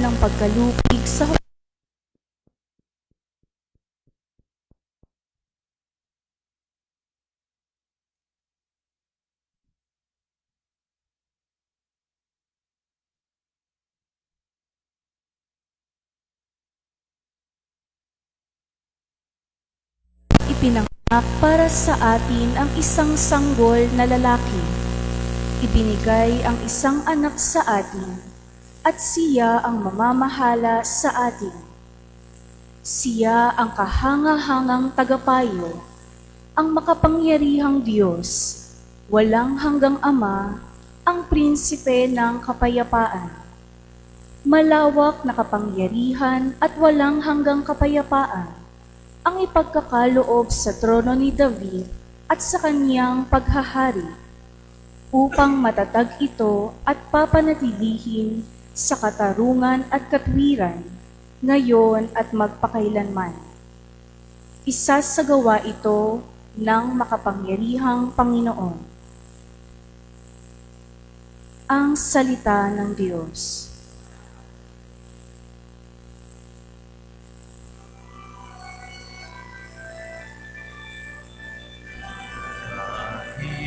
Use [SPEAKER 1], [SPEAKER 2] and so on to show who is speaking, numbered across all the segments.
[SPEAKER 1] ng pagkalupig sa ipinanganak para sa atin ang isang sanggol na lalaki. Ibinigay ang isang anak sa atin, at siya ang mamamahala sa atin. Siya ang kahanga-hangang tagapayo, ang makapangyarihang Diyos, walang hanggang Ama, ang prinsipe ng kapayapaan. Malawak na kapangyarihan at walang hanggang kapayapaan ang ipagkakaloob sa trono ni David at sa kaniyang paghahari, upang matatag ito at papanatilihin sa katarungan at katwiran, ngayon at magpakailanman. Isasagawa ito ng makapangyarihang Panginoon. Ang salita ng Diyos.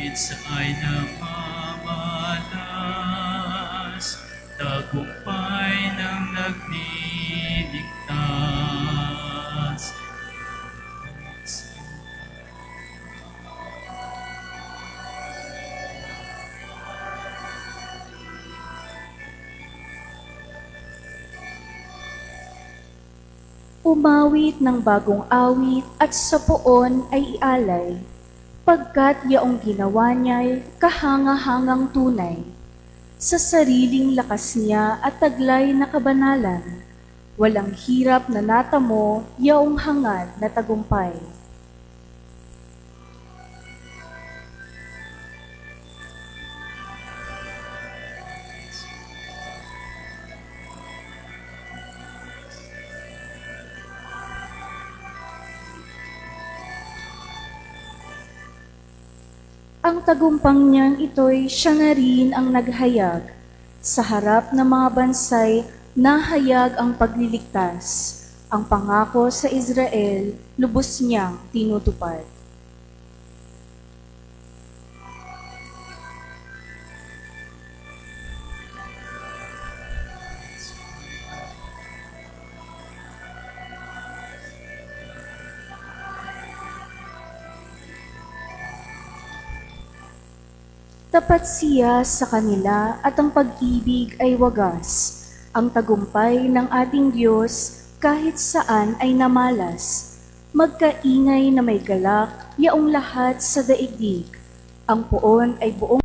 [SPEAKER 2] Kahit sa'y namamalas, tagumpay ng nagliligtas.
[SPEAKER 1] Umawit ng bagong awit at sa poon ay ialay, pagkat yaong ginawa niya'y kahanga-hangang tunay. Sa sariling lakas niya at taglay na kabanalan, walang hirap na natamo yaong hangad na tagumpay. Ang tagumpang niyang ito'y siya na rin ang naghayag. Sa harap ng mga bansay, nahayag ang pagliligtas. Ang pangako sa Israel, lubos niyang tinutupad. Tapat siya sa kanila at ang pag-ibig ay wagas. Ang tagumpay ng ating Diyos kahit saan ay namalas. Magkaingay na may galak, yaong lahat sa daigdig. Ang poon ay buong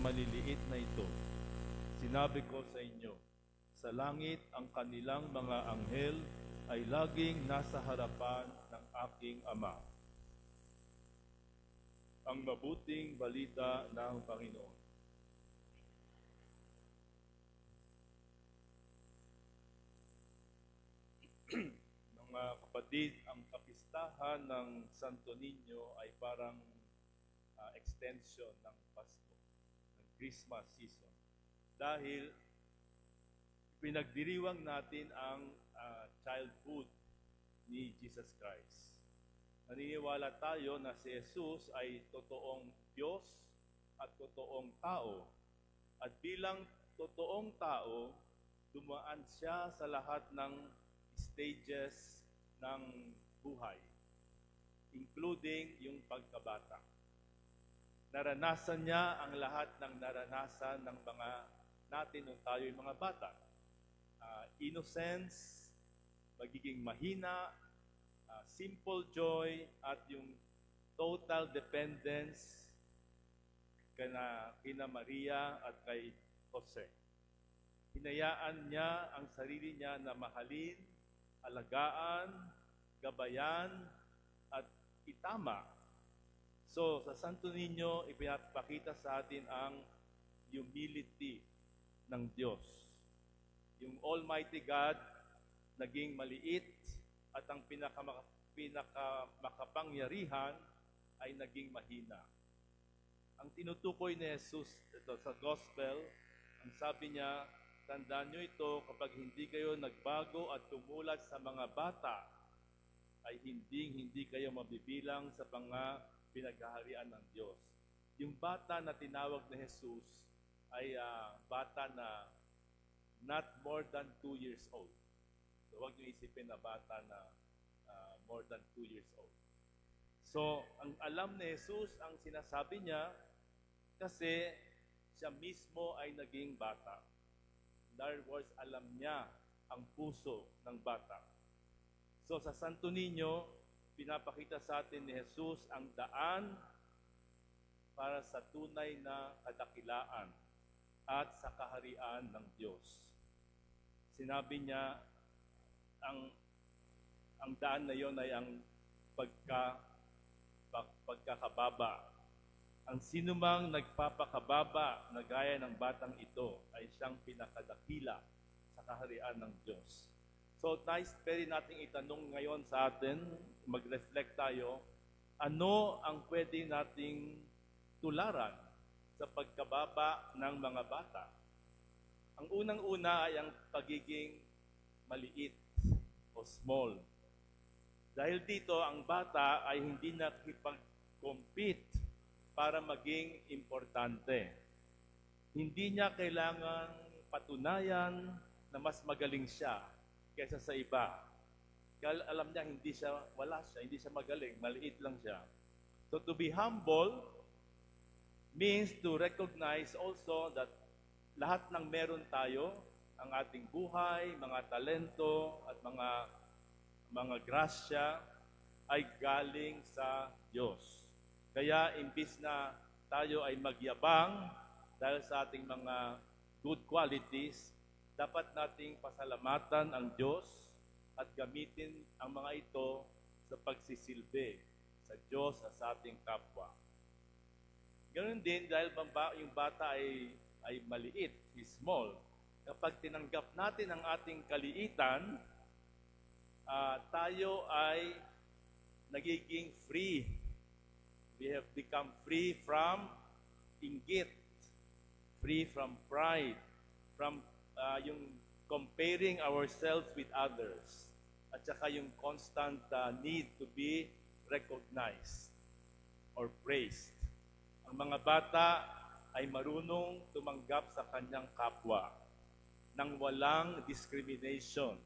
[SPEAKER 3] maliliit na ito. Sinabi ko sa inyo, sa langit ang kanilang mga anghel ay laging nasa harapan ng aking Ama. Ang mabuting balita ng Panginoon. Mga kapatid, ang kapistahan ng Santo Niño ay parang extension ng Pasko, ng Christmas season. Dahil pinagdiriwang natin ang childhood ni Jesus Christ. Naniniwala tayo na si Jesus ay totoong Diyos at totoong tao. At bilang totoong tao, dumaan siya sa lahat ng stages ng buhay, including yung pagkabata. Naranasan niya ang lahat ng naranasan ng mga natin nung tayo'y mga bata. Innocence, magiging mahina, simple joy, at yung total dependence kina Maria at kay Jose. Hinayaan niya ang sarili niya na mahalin, alagaan, gabayan, at itama. So, sa Santo Niño, ipinapakita sa atin ang humility ng Diyos. Yung Almighty God, naging maliit, at ang pinakamakapangyarihan ay naging mahina. Ang tinutukoy ni Jesus ito sa Gospel, ang sabi niya, tandaan nyo ito, kapag hindi kayo nagbago at tumulat sa mga bata, ay hindi kayo mabibilang sa mga pinaghaharian ng Diyos. Yung bata na tinawag ni Jesus ay bata na not more than 2 years old. So huwag nyo isipin na bata na more than 2 years old. So, ang alam ni Jesus, ang sinasabi niya, kasi siya mismo ay naging bata. In other words, alam niya ang puso ng bata. So sa Santo Niño, pinapakita sa atin ni Jesus ang daan para sa tunay na kadakilaan at sa kaharian ng Diyos. Sinabi niya, ang daan na yon ay ang pagkakababa. Ang sinumang nagpapakababa na gaya ng batang ito ay siyang pinakadakila sa kaharian ng Diyos. So, very nating itanong ngayon sa atin, mag-reflect tayo, ano ang pwede nating tularan sa pagkababa ng mga bata? Ang unang-una ay ang pagiging maliit o small. Dahil dito, ang bata ay hindi nakipag-compete para maging importante. Hindi niya kailangan patunayan na mas magaling siya kaysa sa iba. Kaya alam niya, hindi siya magaling, maliit lang siya. So to be humble means to recognize also that lahat ng meron tayo, ang ating buhay, mga talento, at mga grasya ay galing sa Diyos. Kaya imbis na tayo ay magyabang dahil sa ating mga good qualities, dapat nating pasalamatan ang Diyos at gamitin ang mga ito sa pagsisilbi sa Diyos at sa ating kapwa. Ganoon din, dahil yung bata ay maliit, is small, kapag tinanggap natin ang ating kaliitan, tayo ay nagiging free. We have become free from inggit, free from pride, from yung comparing ourselves with others, at saka yung constant need to be recognized or praised. Ang mga bata ay marunong tumanggap sa kanyang kapwa nang walang discrimination.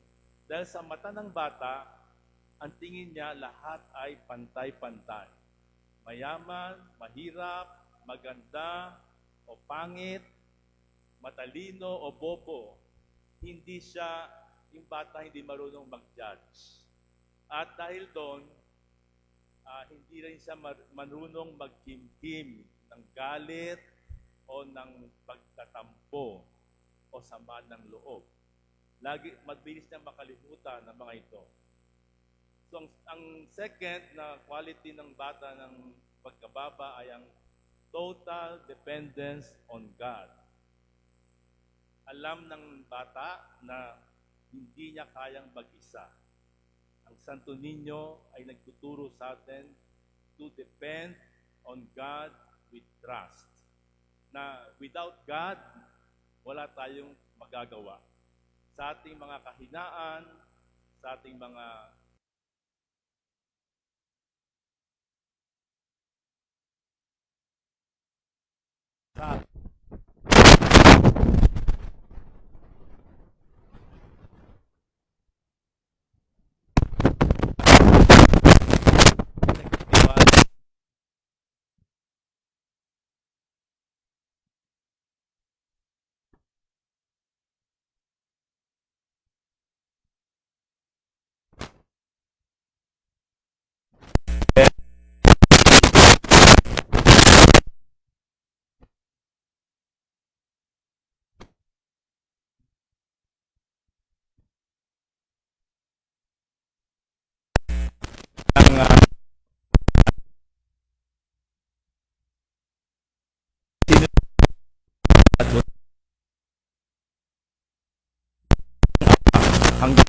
[SPEAKER 3] Dahil sa mata ng bata, ang tingin niya lahat ay pantay-pantay. Mayaman, mahirap, maganda, o pangit, matalino o bobo. Hindi siya, yung bata hindi marunong mag-judge. At dahil doon, hindi rin siya marunong magkimkim ng galit, o ng pagtatampo o sama ng loob. Lagi, mabilis niyang makalimutan ng mga ito. So, ang second na quality ng bata ng pagkababa ay ang total dependence on God. Alam ng bata na hindi niya kayang mag-isa. Ang Santo Niño ay nagtuturo sa atin to depend on God with trust. Na without God, wala tayong magagawa. Sa ating mga kahinaan, sa ating mga sa nagtitiwala ng sinunod hanggang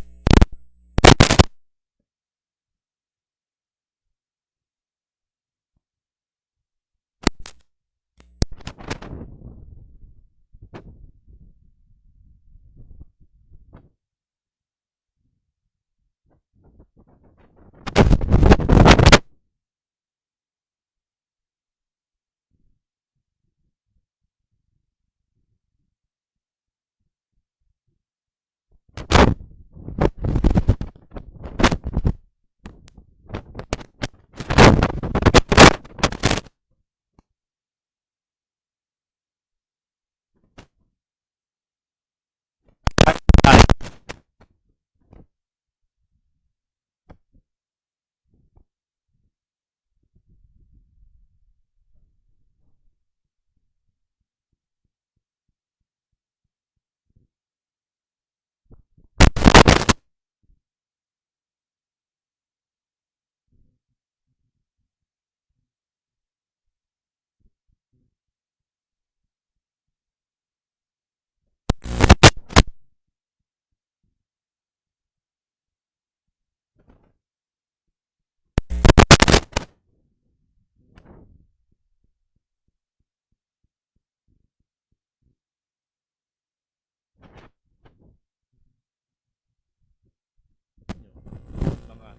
[SPEAKER 3] mga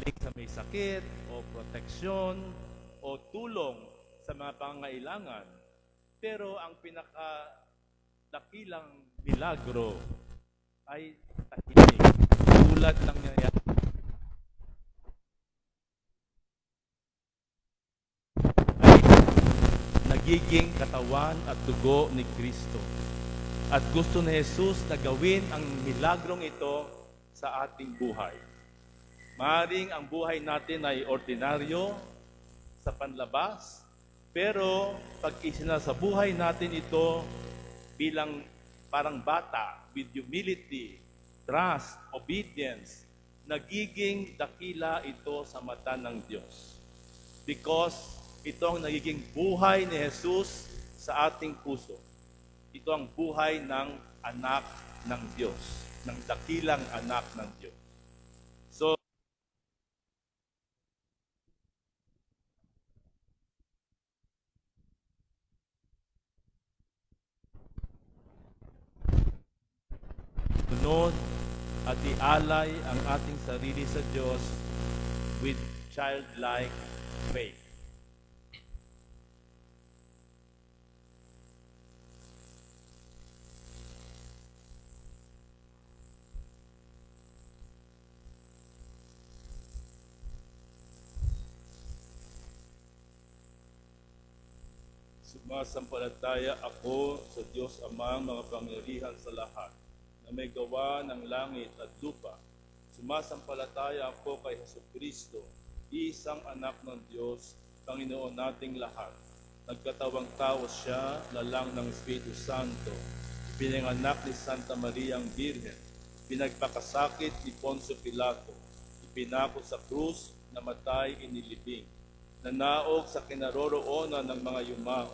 [SPEAKER 3] link sa may sakit o proteksyon o tulong sa mga pangangailangan. Pero ang pinakadakilang milagro ay tahimik. Tulad ng nangyayari ay nagiging katawan at dugo ni Kristo. At gusto ni Jesus na gawin ang milagrong ito sa ating buhay. Maaring ang buhay natin ay ordinaryo sa panlabas, pero pag isinasa buhay natin ito bilang parang bata with humility, trust, obedience, nagiging dakila ito sa mata ng Diyos. Because ito ang nagiging buhay ni Jesus sa ating puso. Ito ang buhay ng anak ng Diyos, ng dakilang anak ng Diyos. So, sunod at ialay ang ating sarili sa Diyos with childlike faith. Sumasampalataya ako sa Diyos Amang makapangyarihan sa lahat, na may gawa ng langit at lupa. Sumasampalataya ako kay Jesucristo, isang anak ng Diyos, Panginoon nating lahat. Nagkatawang tao siya, lalang ng Espiritu Santo. Ipinanganak ni Santa Maria ang Birhen. Pinagpakasakit ni Poncio Pilato. Ipinako sa krus, namatay, inilibing. Nanaog sa kinaroroonan ng mga yumao.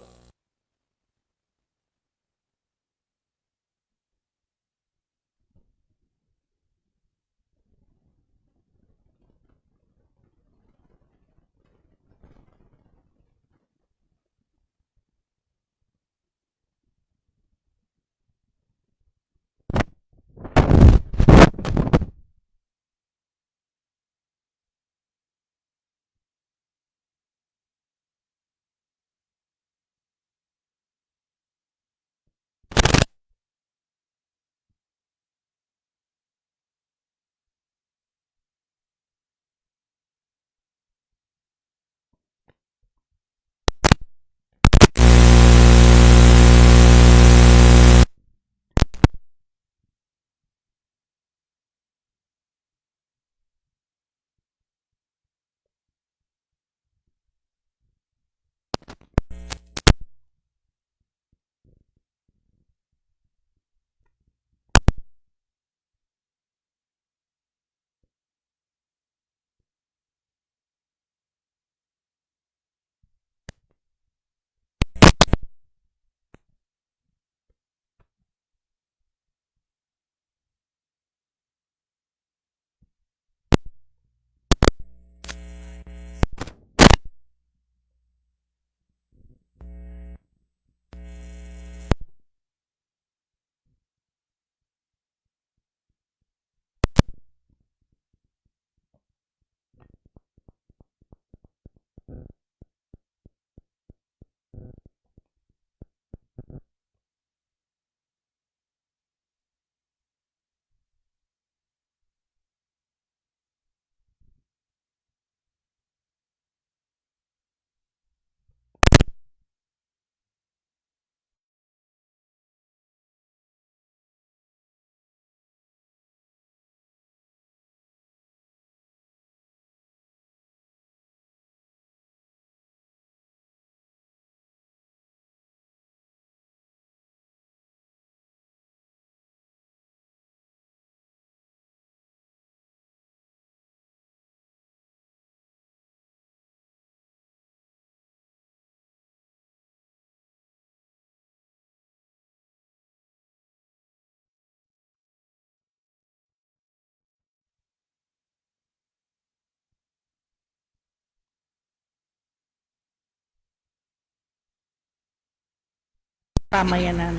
[SPEAKER 4] Pamayanan.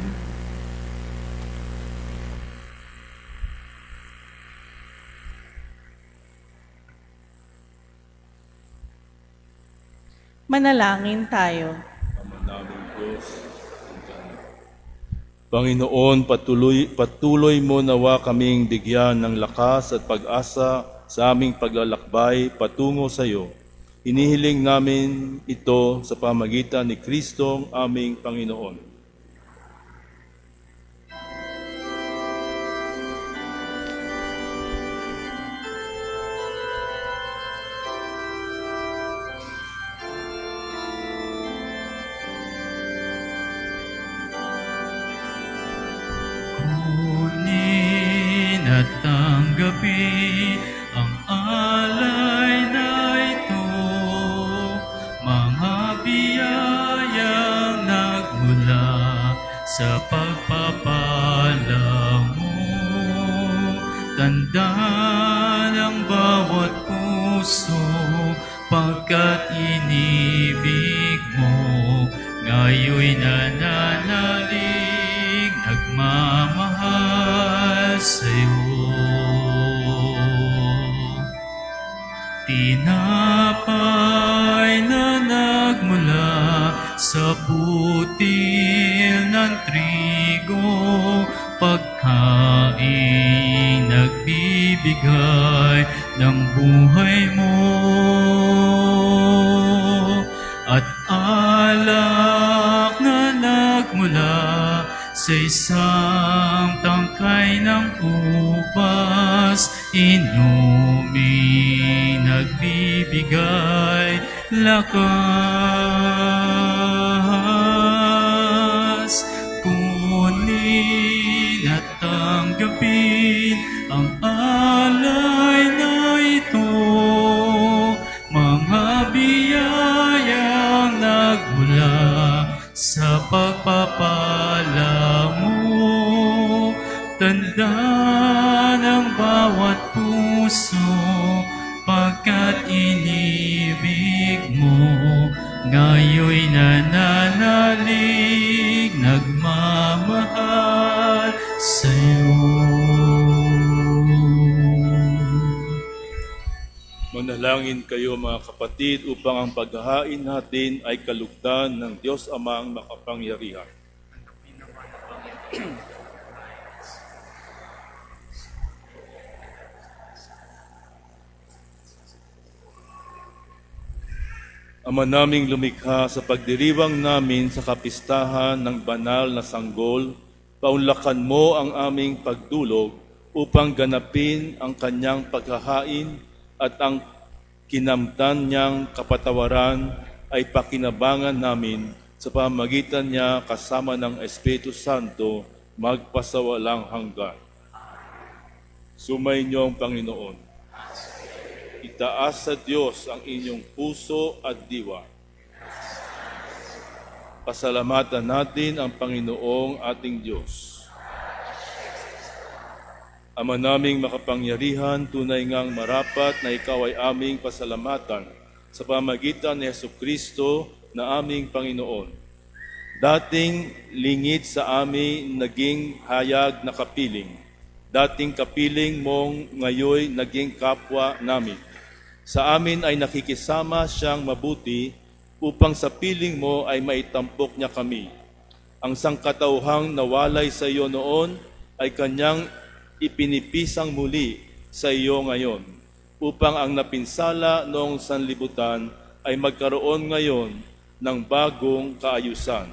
[SPEAKER 4] Manalangin tayo.
[SPEAKER 3] Ama naming Diyos, Panginoon, patuloy mo nawa kaming bigyan ng lakas at pag-asa sa aming paglalakbay patungo sa iyo. Hinihiling namin ito sa pamagitan ni Kristong aming Panginoon.
[SPEAKER 2] Kunin at tanggapin ang alay na ito, mga biyayang nagmula sa pagpapala mo. Tanda ng bawat puso pagkat inibig mo, ngayoy nananalig nagmamahal sa'yo. Tinapay na nagmula sa butil ng trigo, pagkain nagbibigay ng buhay mo, at alak na nagmula sa isang tangkay ng ubas, inumin nagbibigay lakas. Kunin at tanggapin ang alay na ito, mga biyayang nagmula sa pagpapala mo. Tanda ng bawat puso, pagkat inibig mo, ngayoy nananalig, nagmamahal sa'yo.
[SPEAKER 3] Manalangin kayo mga kapatid upang ang paghahain natin ay kalugdan ng Diyos Amang makapangyarihan. Ama naming lumikha, sa pagdiriwang namin sa kapistahan ng banal na sanggol, paunlakan mo ang aming pagdulog upang ganapin ang kanyang paghahain at ang kinamtan niyang kapatawaran ay pakinabangan namin sa pamamagitan niya kasama ng Espiritu Santo magpasawalang hanggan. Sumainyo ang Panginoon. Itaas sa Diyos ang inyong puso at diwa. Pasalamatan natin ang Panginoong ating Diyos. Ama naming makapangyarihan, tunay ngang marapat na ikaw ay aming pasalamatan sa pamagitan ni Jesucristo na aming Panginoon. Dating lingid sa amin naging hayag na kapiling. Dating kapiling mong ngayoy naging kapwa namin. Sa amin ay nakikisama siyang mabuti upang sa piling mo ay maitampok niya kami. Ang sangkatauhang nawalay sa iyo noon ay kanyang ipinipisang muli sa iyo ngayon, upang ang napinsala noong sanlibutan ay magkaroon ngayon ng bagong kaayusan.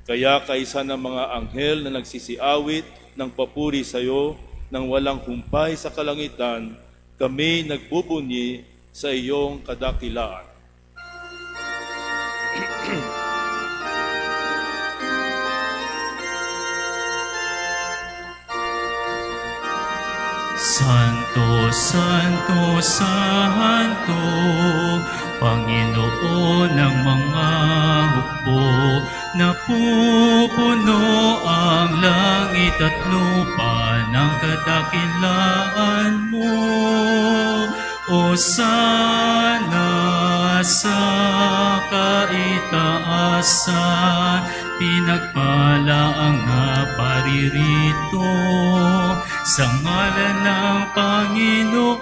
[SPEAKER 3] Kaya kaisa ng mga anghel na nagsisiawit ng papuri sa iyo nang walang humpay sa kalangitan, kami nagbubunyi sa iyong kadakilaan.
[SPEAKER 2] Santo, Santo, Santo, Panginoon ng mga hukbo, napupuno ang langit at lupa ng kadakilaan mo. O sana sa kaitaasan, pinagpala ang naparirito sa ngalan ng Panginoon.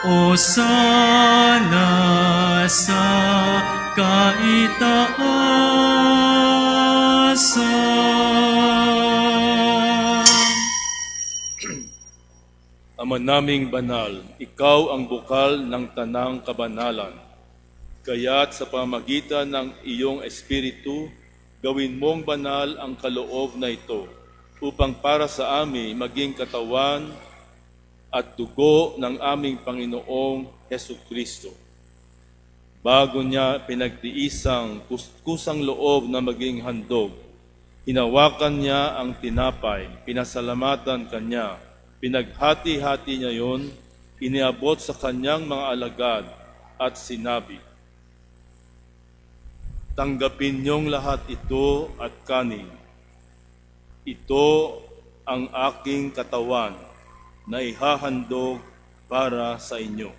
[SPEAKER 2] O sana sa kaitaasan.
[SPEAKER 3] Ama naming banal, ikaw ang bukal ng tanang kabanalan. Kaya't sa pamagitan ng iyong Espiritu, gawin mong banal ang kaloob na ito, upang para sa amin maging katawan at dugo ng aming Panginoong Hesukristo. Bago niya pinagtiisang kusang loob na maging handog, hinawakan niya ang tinapay, pinasalamatan kanya, pinaghati-hati niya yon, iniabot sa kanyang mga alagad at sinabi, "Tanggapin niyong lahat ito at kanin. Ito ang aking katawan na ihahandog para sa inyo."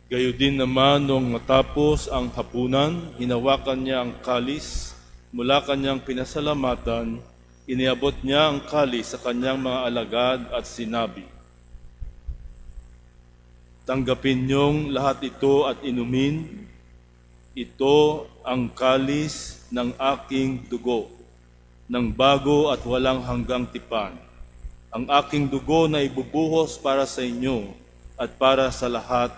[SPEAKER 3] Gayo din naman nung matapos ang hapunan, hinawakan niya ang kalis, mula kanyang pinasalamatan, iniabot niya ang kalis sa kanyang mga alagad at sinabi, "Tanggapin niyong lahat ito at inumin. Ito ang kalis ng aking dugo, ng bago at walang hanggang tipan. Ang aking dugo na ibubuhos para sa inyo at para sa lahat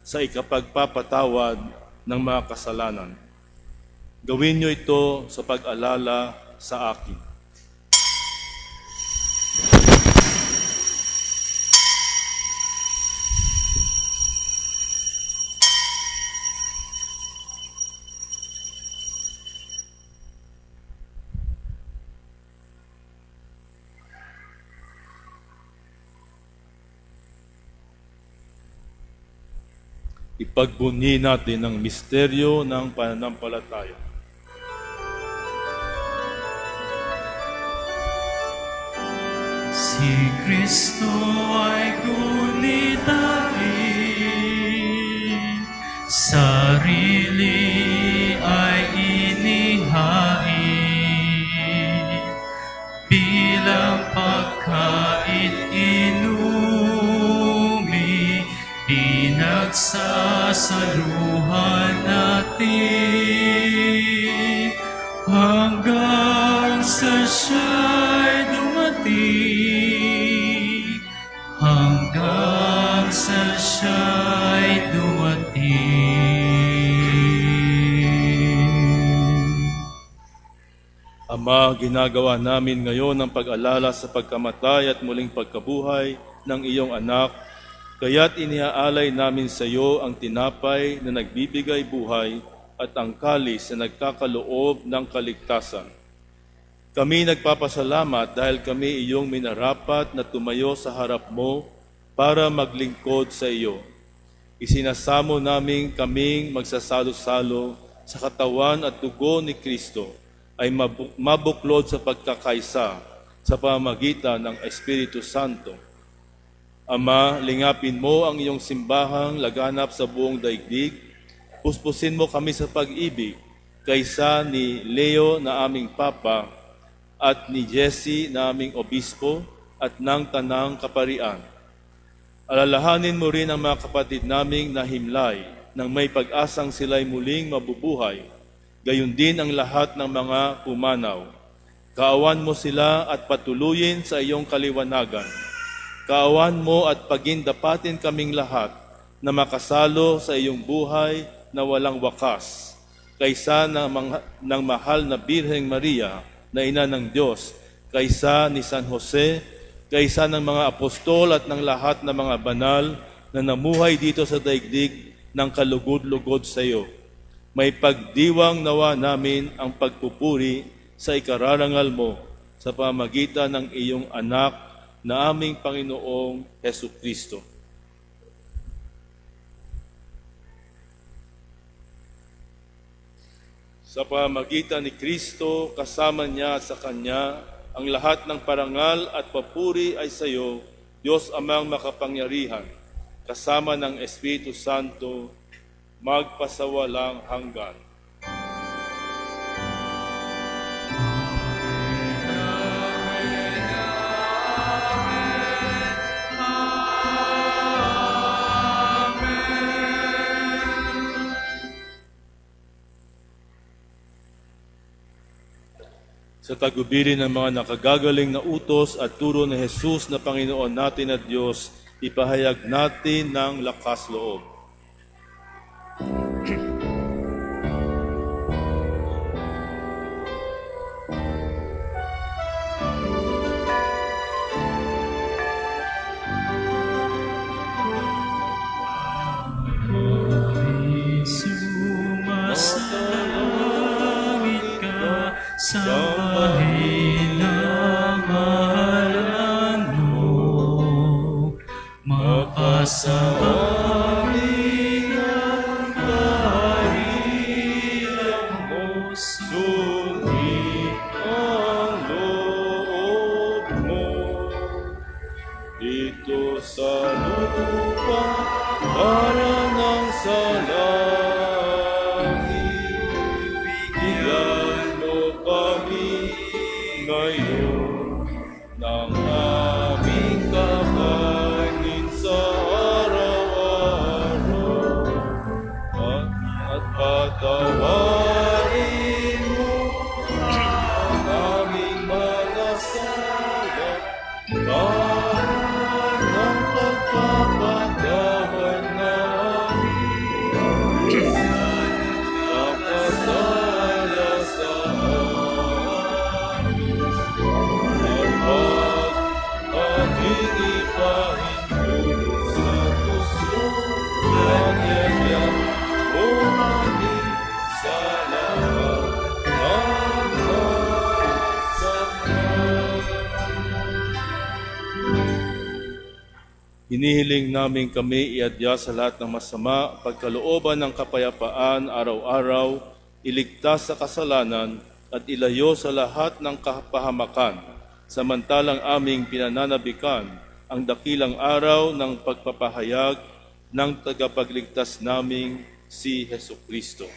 [SPEAKER 3] sa ikapagpapatawad ng mga kasalanan. Gawin niyo ito sa pag-alala sa akin. Ipagbunyi natin ang misteryo ng pananampalataya.
[SPEAKER 2] Si Kristo ay gunitain, sarili ay inihain, bilang pagkain inumi, pinagsasaluhan natin, hanggang sa siya'y dumating, hanggang sa siya'y dumating.
[SPEAKER 3] Ama, ginagawa namin ngayon ang pag-alala sa pagkamatay at muling pagkabuhay ng iyong anak, kaya't iniaalay namin sa iyo ang tinapay na nagbibigay buhay at ang kalis na nagkakaloob ng kaligtasan. Kami nagpapasalamat dahil kami iyong minarapat na tumayo sa harap mo para maglingkod sa iyo. Isinasamo namin kaming magsasalo-salo sa katawan at dugo ni Kristo ay mabuklod sa pagkakaisa sa pamamagitan ng Espiritu Santo. Ama, lingapin mo ang iyong simbahang laganap sa buong daigdig. Puspusin mo kami sa pag-ibig kaysa ni Leo na aming Papa at ni Jesse na aming Obispo at ng Tanang Kaparian. Alalahanin mo rin ang mga kapatid naming nahimlay nang may pag-asang sila'y muling mabubuhay, gayon din ang lahat ng mga pumanaw. Kaawan mo sila at patuluyin sa iyong kaliwanagan. Kaawan mo at pagindapatin kaming lahat na makasalo sa iyong buhay na walang wakas, kaysa ng mahal na Birheng Maria na ina ng Diyos, kaysa ni San Jose, kaysa ng mga apostol at ng lahat ng mga banal na namuhay dito sa daigdig ng kalugod-lugod sa iyo. May pagdiwang nawa namin ang pagpupuri sa ikararangal mo sa pamagitan ng iyong anak na aming Panginoong Hesukristo. Sa pamamagitan ni Kristo, kasama niya sa Kanya, ang lahat ng parangal at papuri ay sa iyo, Diyos Amang makapangyarihan, kasama ng Espiritu Santo, magpasawalang hanggan. Sa tagubilin ng mga nakagagaling na utos at turo ni Jesus na Panginoon natin at Diyos, ipahayag natin ng lakas loob.
[SPEAKER 2] Sumasalangit ka sa pahinang ngalan mo, mapasang
[SPEAKER 3] Hinihiling namin kami iadya sa lahat ng masama, pagkalooban ng kapayapaan araw-araw, iligtas sa kasalanan at ilayo sa lahat ng kapahamakan, samantalang aming pinananabikan ang dakilang araw ng pagpapahayag ng tagapagligtas naming si Hesukristo.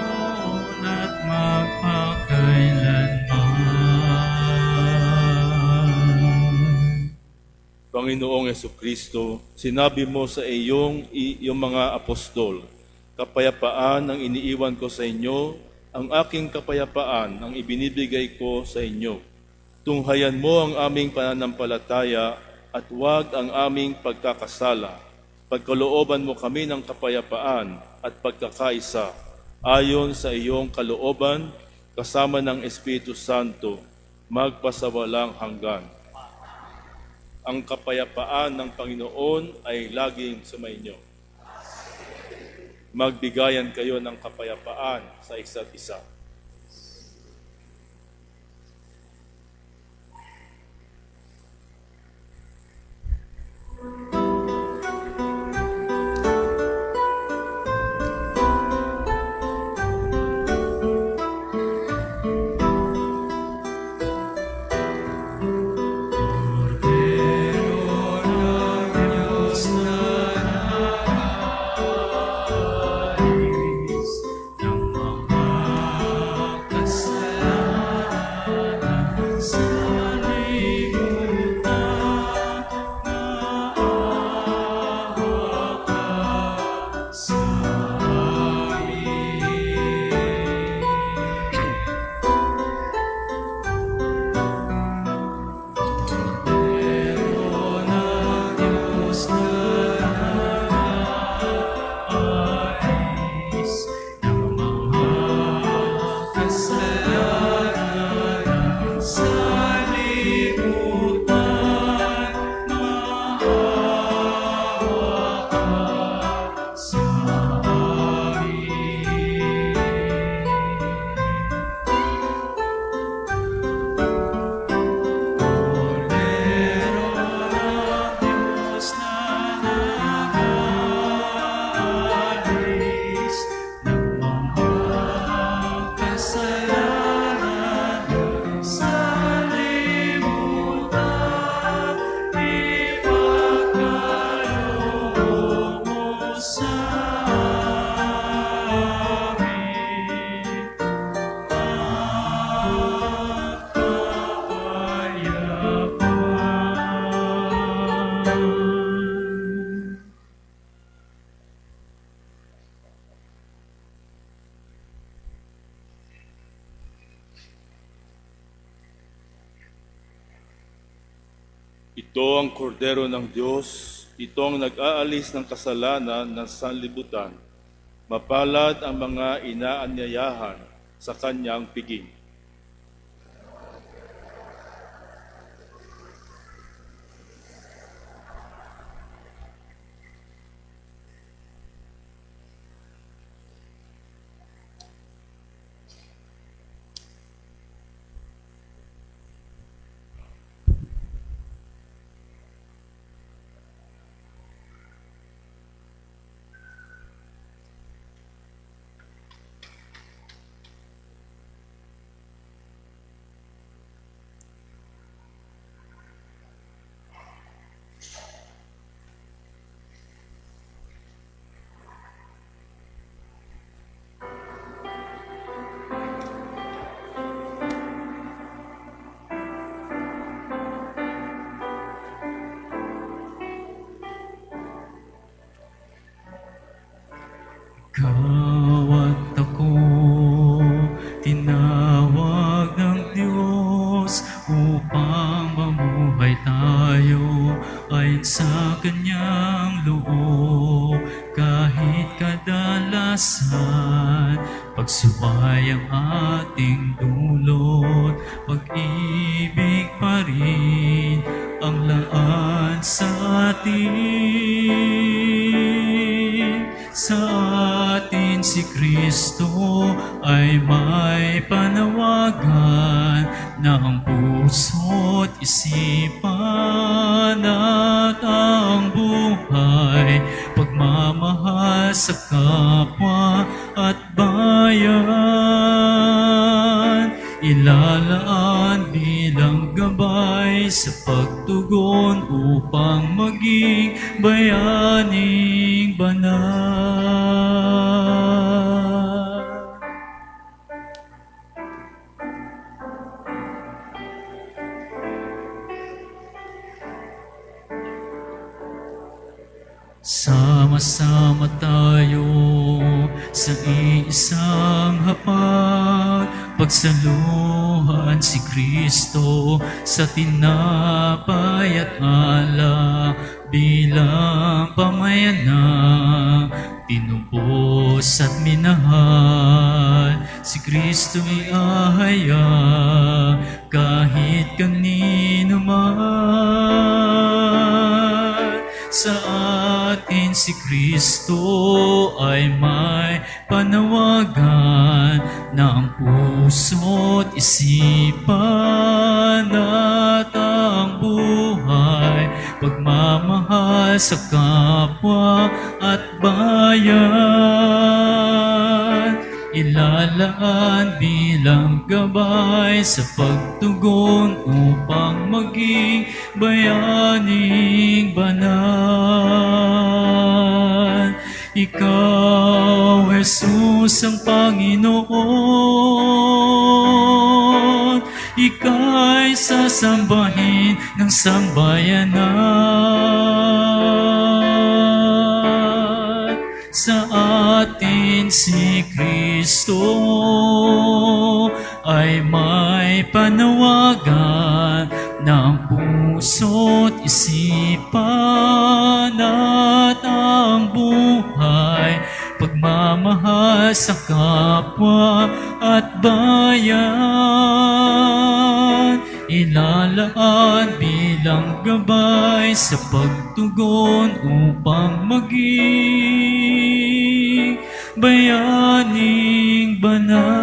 [SPEAKER 2] ngayon at magpakailanman.
[SPEAKER 3] Panginoong Hesukristo, sinabi mo sa iyong mga apostol, kapayapaan ang iniiwan ko sa inyo, ang aking kapayapaan ang ibinibigay ko sa inyo. Tunghayan mo ang aming pananampalataya at huwag ang aming pagkakasala. Pagkalooban mo kami ng kapayapaan at pagkakaisa, ayon sa iyong kalooban, kasama ng Espiritu Santo, magpasawalang hanggan. Ang kapayapaan ng Panginoon ay laging sumainyo. Magbigayan kayo ng kapayapaan sa isa't isa. Ito ang kordero ng Diyos, ito ang nag-aalis ng kasalanan ng sanlibutan. Mapalad ang mga inaanyayahan sa kanyang piging.
[SPEAKER 2] Magsuway ang ating dulot, pag-ibig pa rin ang laan sa atin. Sa atin si Kristo ay may panawagan na ang puso't isipan at ang buhay, pagmamahal sa kapwa at bayan, ilalaan bilang gabay sa pagtugon upang maging bayaning banal. Sama-sama tayo sa iisang hapag, pagsaluhan si Kristo sa tinapay at alak bilang pamayanan. Tinubos at minahal, si Kristo'y ahaya kahit kanino man. Sa atin si Kristo ay may panawagan na ang puso't isipan at ang buhay, pagmamahal sa kapwa at bayan, ilalaan bilang gabay sa pagtugon upang maging bayaning banal. Ikaw, Jesus, ang Panginoon, ika'y sasambahin ng sambayanan. Sa atin si Kristo ay may panawagan ng puso't isipan at ang buhay, pagmamahal sa kapwa at bayan, ilalaan bilang gabay sa pagtugon upang maging bayaning banal.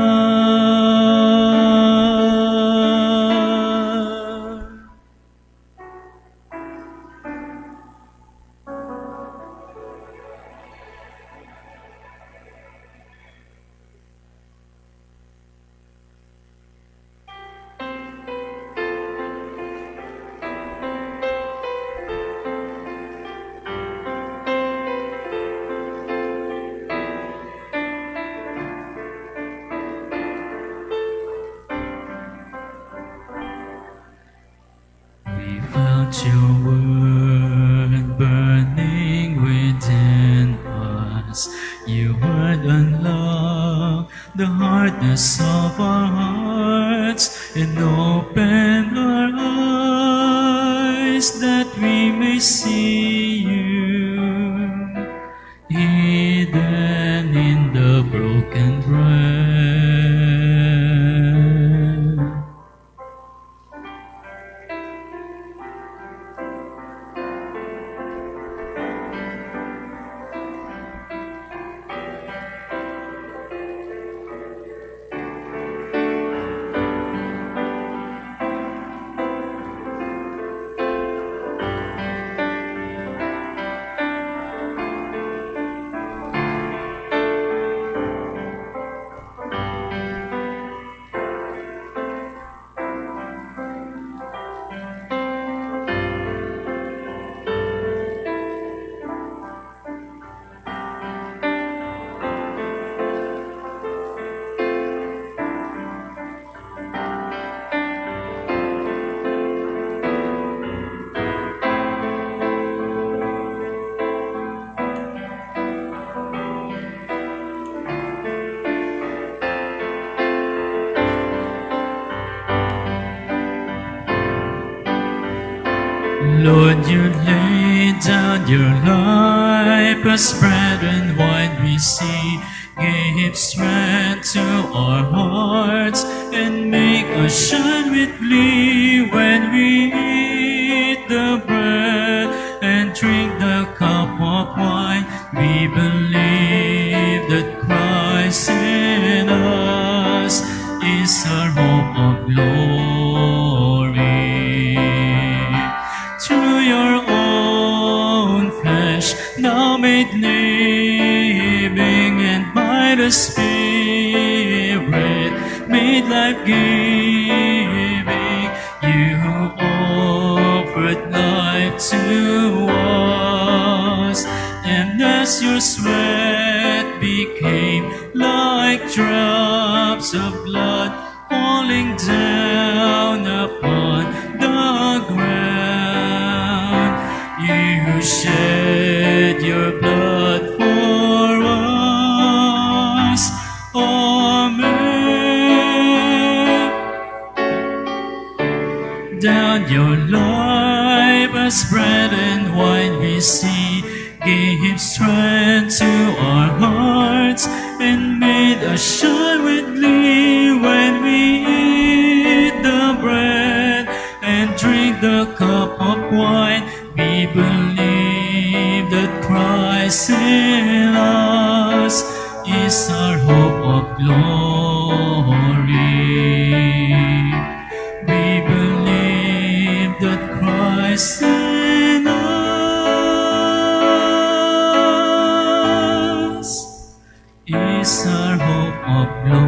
[SPEAKER 2] We felt your word burning within us. Your word unlocked the hardness of our hearts and opened our eyes that we may see you hidden in the broken bread. Lord, you laid down your life as bread and wine we see. Give strength to our hearts and make us shine with glee when we eat the bread and drink the cup of wine. We believe that Christ in us is our hope of glory. Through your own flesh, now made living, and by the Spirit made life-giving, you offered life to us, and as your sweat became like drops of blood falling down upon the ground, you shed your blood for us. Amen. Down your life as bread and wine we see, gave strength to our hearts and made us shine with glee when we eat the bread and drink the cup of wine. We believe that Christ in us is our hope of glory. We believe that Christ in us is our hope of glory.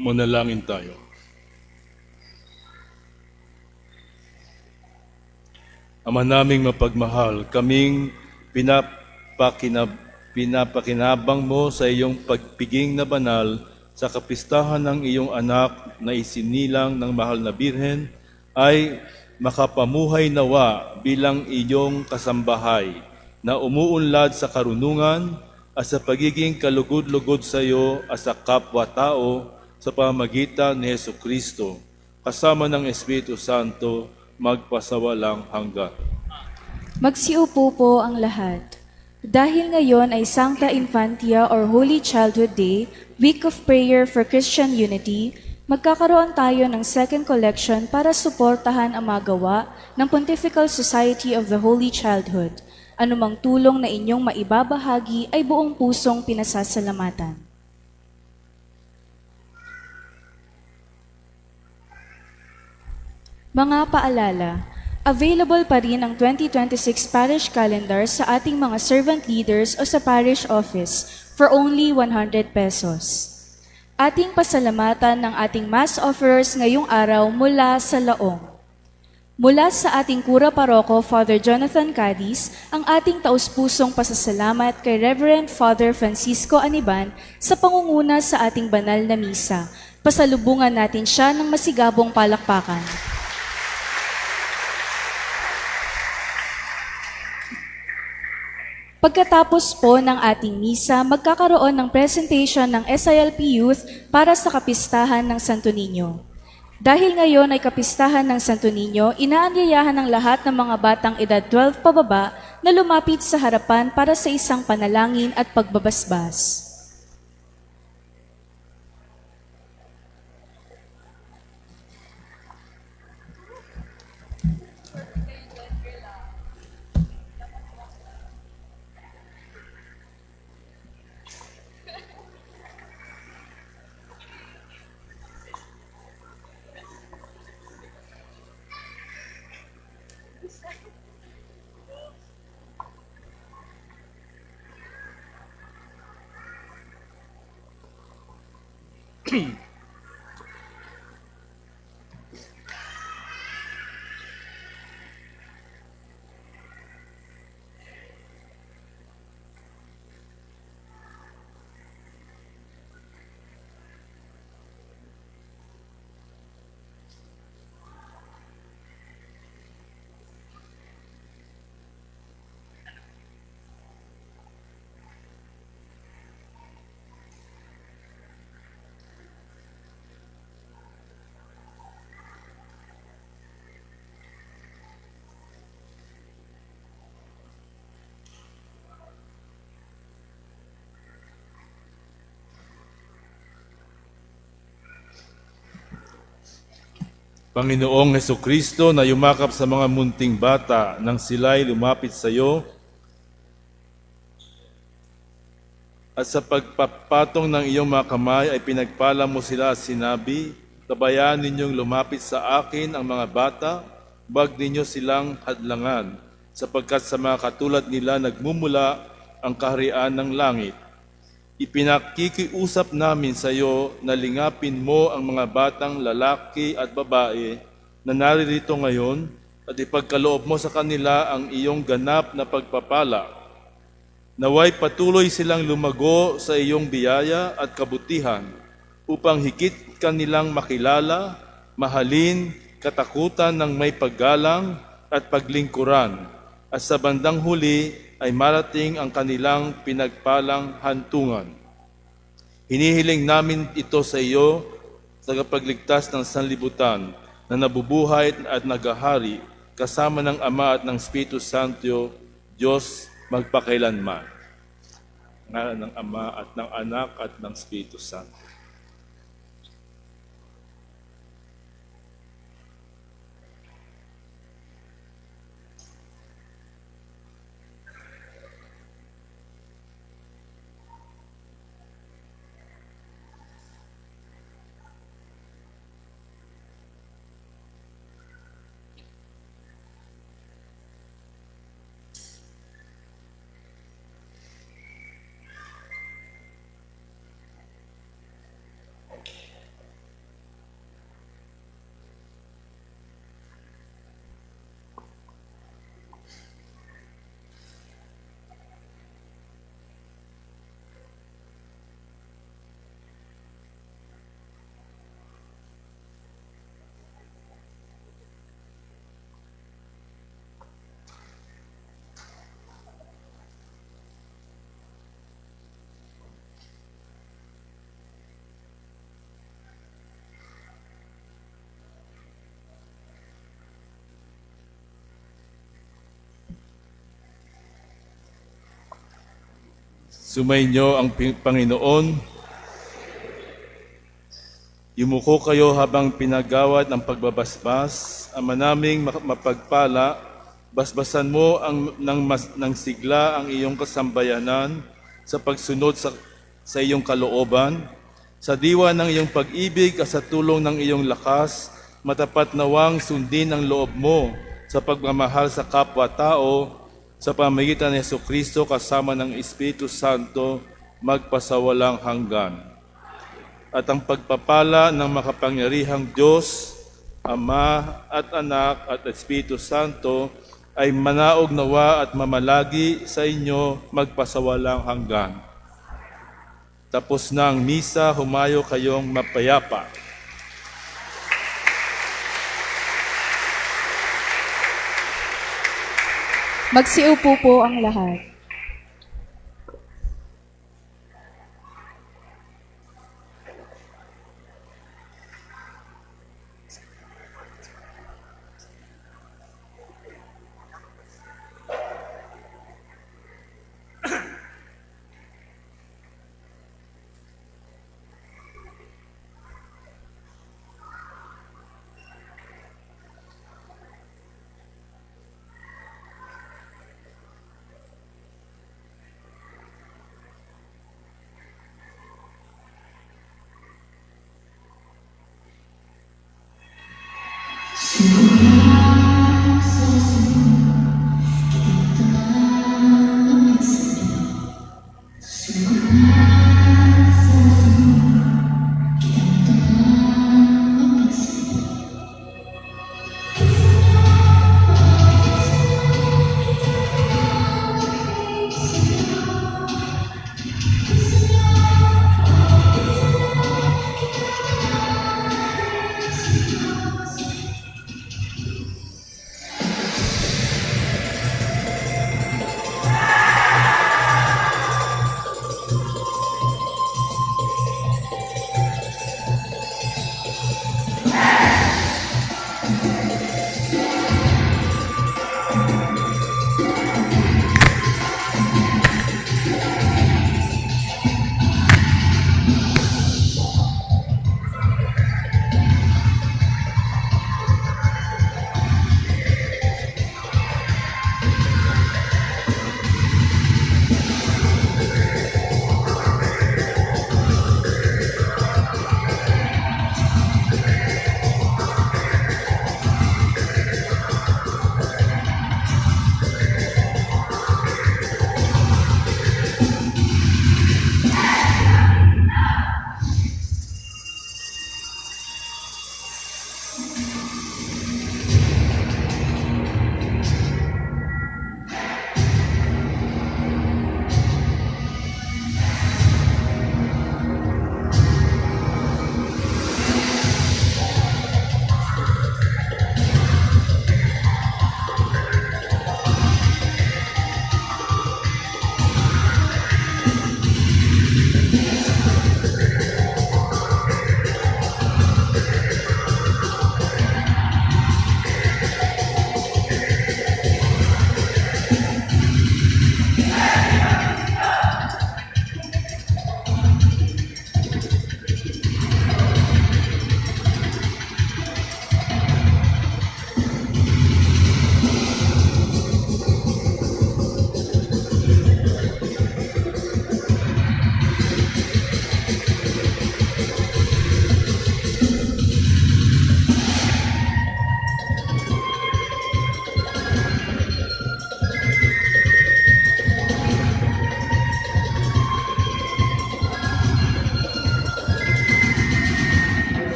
[SPEAKER 3] Manalangin tayo. Ama naming mapagmahal, kaming pinapakinabang mo sa iyong pagpiging na banal sa kapistahan ng iyong anak na isinilang ng mahal na Birhen, ay makapamuhay nawa bilang iyong kasambahay na umuunlad sa karunungan at sa pagiging kalugod-lugod sa iyo at sa kapwa-tao sa pamagitan ni Jesucristo, kasama ng Espiritu Santo, magpasawalang hanggan.
[SPEAKER 1] Magsiupo po ang lahat. Dahil ngayon ay Sancta Infantia or Holy Childhood Day, Week of Prayer for Christian Unity, magkakaroon tayo ng second collection para suportahan ang magawa ng Pontifical Society of the Holy Childhood. Anumang tulong na inyong maibabahagi ay buong pusong pinasasalamatan. Mga paalala, available pa rin ang 2026 parish calendar sa ating mga servant leaders o sa parish office for only 100 pesos. Ating pasalamatan ng ating mass offerers ngayong araw mula sa Laong. Mula sa ating Kura Paroko, Father Jonathan Cadiz, ang ating taus-pusong pasasalamat kay Reverend Father Francisco Aniban sa pangunguna sa ating banal na misa. Pasalubungan natin siya ng masigabong palakpakan. Pagkatapos po ng ating misa, magkakaroon ng presentation ng SILP Youth para sa kapistahan ng Santo Niño. Dahil ngayon ay kapistahan ng Santo Niño, inaanyayahan ng lahat ng mga batang edad 12 pababa na lumapit sa harapan para sa isang panalangin at pagbabasbas.
[SPEAKER 3] Panginoong Hesukristo na yumakap sa mga munting bata nang sila'y lumapit sa iyo at sa pagpapatong ng iyong mga kamay ay pinagpala mo sila at sinabi, tabayaan ninyong lumapit sa akin ang mga bata, wag ninyo silang hadlangan, sapagkat sa mga katulad nila nagmumula ang kaharian ng langit. Ipinakikiusap namin sa iyo na lingapin mo ang mga batang lalaki at babae na naririto ngayon at ipagkaloob mo sa kanila ang iyong ganap na pagpapala. Naway patuloy silang lumago sa iyong biyaya at kabutihan upang higit kanilang makilala, mahalin, katakutan ng may paggalang at paglingkuran. At sa bandang huli ay marating ang kanilang pinagpalang hantungan. Hinihiling namin ito sa iyo, tagapagligtas ng sanlibutan, na nabubuhay at nagahari kasama ng Ama at ng Espiritu Santo, Diyos magpakailanman. Ngalan ng Ama at ng Anak at ng Espiritu Santo. Sumainyo ang Panginoon. Yumuko kayo habang pinagawad ng pagbabasbas. Ama naming mapagpala, basbasan mo ng sigla ang iyong kasambayanan sa pagsunod sa iyong kalooban. Sa diwa ng iyong pag-ibig at sa tulong ng iyong lakas, matapat nawang sundin ang loob mo sa pagmamahal sa kapwa-tao sa pamamagitan ni Jesucristo kasama ng Espiritu Santo magpasawalang hanggan. At ang pagpapala ng makapangyarihang Diyos, Ama at Anak at Espiritu Santo ay manaog nawa at mamalagi sa inyo magpasawalang hanggan. Tapos na ang misa, humayo kayong mapayapa.
[SPEAKER 1] Magsiupo po ang lahat.